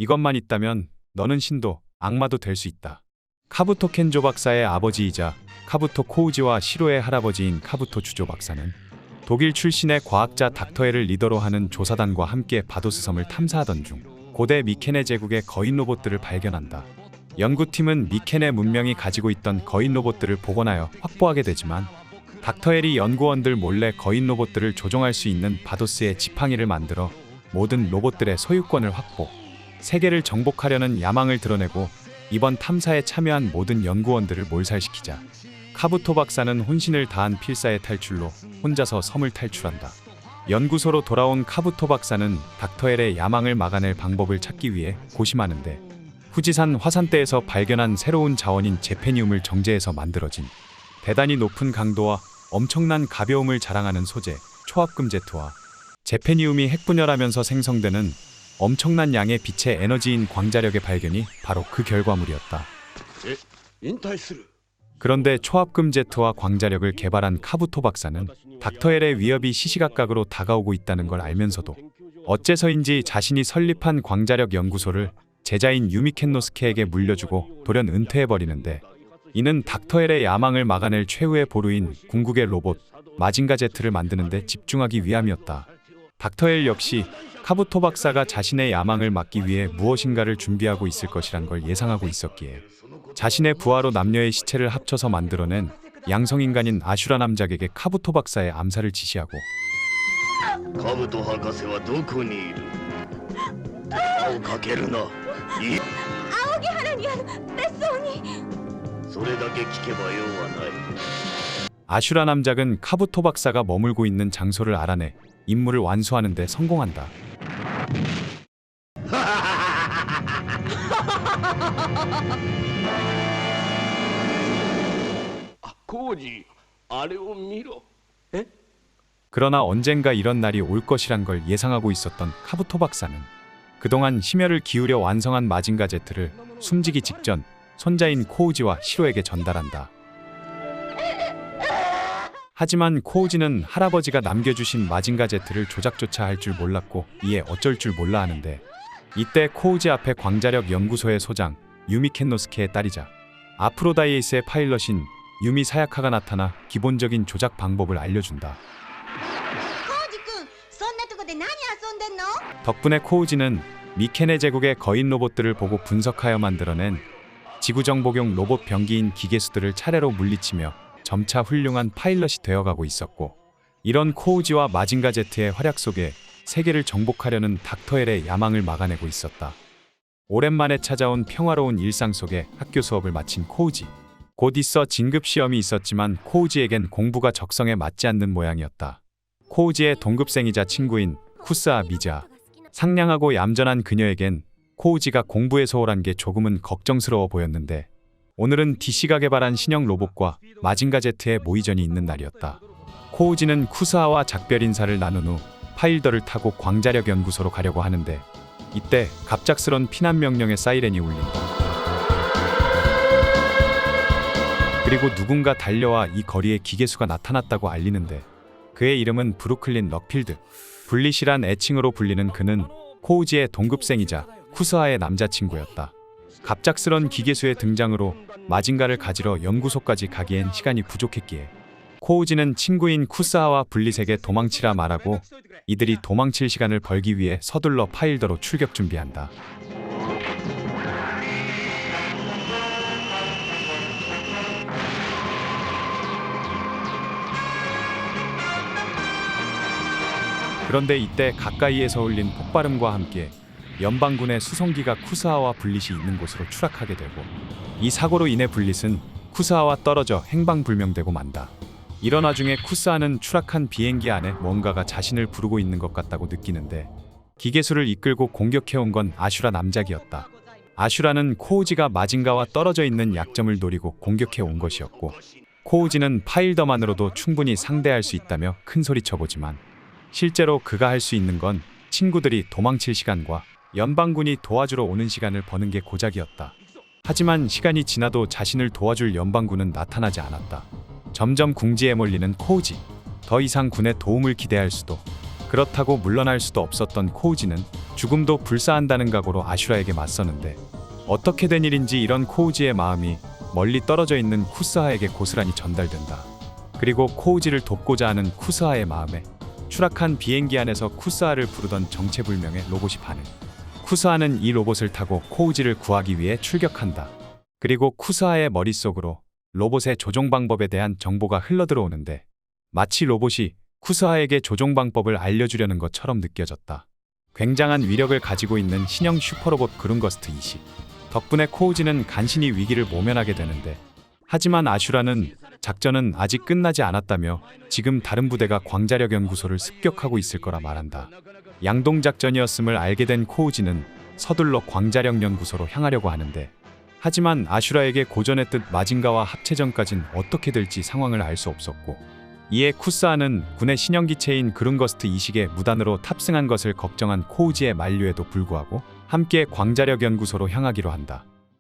이것만 있다면 너는 신도, 악마도 될 수 있다. 카부토 켄조 박사의 아버지이자 카부토 코우지와 시로의 할아버지인 카부토 주조 박사는 독일 출신의 과학자 닥터에를 리더로 하는 조사단과 함께 바도스 섬을 탐사하던 중 고대 미케네 제국의 거인 로봇들을 발견한다. 연구팀은 미케네 문명이 가지고 있던 거인 로봇들을 복원하여 확보하게 되지만 닥터엘이 연구원들 몰래 거인 로봇들을 조종할 수 있는 바도스의 지팡이를 만들어 모든 로봇들의 소유권을 확보, 세계를 정복하려는 야망을 드러내고 이번 탐사에 참여한 모든 연구원들을 몰살시키자 카부토 박사는 혼신을 다한 필사의 탈출로 혼자서 섬을 탈출한다. 연구소로 돌아온 카부토 박사는 닥터엘의 야망을 막아낼 방법을 찾기 위해 고심하는데 후지산 화산대에서 발견한 새로운 자원인 제페니움을 정제해서 만들어진 대단히 높은 강도와 엄청난 가벼움을 자랑하는 소재 초합금 제트와 제페니움이 핵분열하면서 생성되는 엄청난 양의 빛의 에너지인 광자력의 발견이 바로 그 결과물이었다. 그런데 초합금 제트와 광자력을 개발한 카부토 박사는 닥터엘의 위협이 시시각각으로 다가오고 있다는 걸 알면서도 어째서인지 자신이 설립한 광자력 연구소를 제자인 유미켄노스케에게 물려주고 돌연 은퇴해버리는데, 이는 닥터엘의 야망을 막아낼 최후의 보루인 궁극의 로봇 마징가 제트를 만드는 데 집중하기 위함이었다. 닥터엘 역시 카부토 박사가 자신의 야망을 막기 위해 무엇인가를 준비하고 있을 것이란 걸 예상하고 있었기에 자신의 부하로 남녀의 시체를 합쳐서 만들어낸 양성인간인 아슈라 남작에게 카부토 박사의 암살을 지시하고, 카부토 하카세와 도코니 이루? 아오 가케르나. 아오기 하나니안 뱃소니. それだけ聞けば用はない。 아슈라 남작은 카부토 박사가 머물고 있는 장소를 알아내 임무를 완수하는 데 성공한다. コウジ、あれを見ろ。 그러나 언젠가 이런 날이 올 것이란 걸 예상하고 있었던 카부토 박사는 그동안 심혈을 기울여 완성한 마징가 제트를 숨지기 직전 손자인 코우지와 시로에게 전달한다. 하지만 코우지는 할아버지가 남겨주신 마징가 제트를 조작조차 할 줄 몰랐고 이에 어쩔 줄 몰라 하는데, 이때 코우지 앞에 광자력 연구소의 소장 유미켄노스케의 딸이자 아프로다이에이스의 파일럿인 유미 사야카가 나타나 기본적인 조작 방법을 알려준다. 덕분에 코우지는 미케네 제국의 거인 로봇들을 보고 분석하여 만들어낸 지구정복용 로봇 병기인 기계수들을 차례로 물리치며 점차 훌륭한 파일럿이 되어가고 있었고, 이런 코우지와 마징가 제트의 활약 속에 세계를 정복하려는 닥터엘의 야망을 막아내고 있었다. 오랜만에 찾아온 평화로운 일상 속에 학교 수업을 마친 코우지. 곧 있어 진급 시험이 있었지만 코우지에겐 공부가 적성에 맞지 않는 모양이었다. 코우지의 동급생이자 친구인 쿠스아 미자. 상냥하고 얌전한 그녀에겐 코우지가 공부에 소홀한 게 조금은 걱정스러워 보였는데, 오늘은 DC가 개발한 신형 로봇과 마징가 제트의 모의전이 있는 날이었다. 코우지는 쿠스아와 작별 인사를 나눈 후 파일더를 타고 광자력 연구소로 가려고 하는데, 이때 갑작스런 피난 명령의 사이렌이 울린다. 그리고 누군가 달려와 이 거리에 기계수가 나타났다고 알리는데, 그의 이름은 브루클린 럭필드. 블릿이란 애칭으로 불리는 그는 코우지의 동급생이자 쿠스아의 남자친구였다. 갑작스런 기계수의 등장으로 마징가를 가지러 연구소까지 가기엔 시간이 부족했기에 코우지는 친구인 쿠스아와 블릿에게 도망치라 말하고 이들이 도망칠 시간을 벌기 위해 서둘러 파일더로 출격 준비한다. 그런데 이때 가까이에서 울린 폭발음과 함께 연방군의 수송기가 쿠스아와 블릿이 있는 곳으로 추락하게 되고, 이 사고로 인해 블릿은 쿠스아와 떨어져 행방불명되고 만다. 이런 와중에 쿠스아는 추락한 비행기 안에 뭔가가 자신을 부르고 있는 것 같다고 느끼는데, 기계수를 이끌고 공격해온 건 아슈라 남작이었다. 아슈라는 코우지가 마징가와 떨어져 있는 약점을 노리고 공격해온 것이었고, 코우지는 파일더만으로도 충분히 상대할 수 있다며 큰소리쳐보지만 실제로 그가 할 수 있는 건 친구들이 도망칠 시간과 연방군이 도와주러 오는 시간을 버는 게 고작이었다. 하지만 시간이 지나도 자신을 도와줄 연방군은 나타나지 않았다. 점점 궁지에 몰리는 코우지. 더 이상 군의 도움을 기대할 수도, 그렇다고 물러날 수도 없었던 코우지는 죽음도 불사한다는 각오로 아슈라에게 맞서는데 어떻게 된 일인지 이런 코우지의 마음이 멀리 떨어져 있는 쿠스하에게 고스란히 전달된다. 그리고 코우지를 돕고자 하는 쿠스하의 마음에 추락한 비행기 안에서 쿠스하를 부르던 정체불명의 로봇이 반응. 쿠스하는 이 로봇을 타고 코우지를 구하기 위해 출격한다. 그리고 쿠스하의 머릿속으로 로봇의 조종 방법에 대한 정보가 흘러들어오는데 마치 로봇이 쿠스하에게 조종 방법을 알려주려는 것처럼 느껴졌다. 굉장한 위력을 가지고 있는 신형 슈퍼로봇 그룬거스트 20. 덕분에 코우지는 간신히 위기를 모면하게 되는데 하지만 아슈라는 작전은 아직 끝나지 않았다며 지금 다른 부대가 광자력 연구소를 습격하고 있을 거라 말한다. 양동작전이었음을 알게 된 코우지는 서둘러 광자력 연구소로 향하려고 하는데 하지만 아슈라에게 고전의 뜻 마징가와 합체전까진 어떻게 될지 상황을 알 수 없었고 이에 쿠스하는 군의 신형기체인 그룬거스트 이식에 무단으로 탑승한 것을 걱정한 코우지의 만류에도 불구하고 함께 광자력 연구소로 향하기로 한다.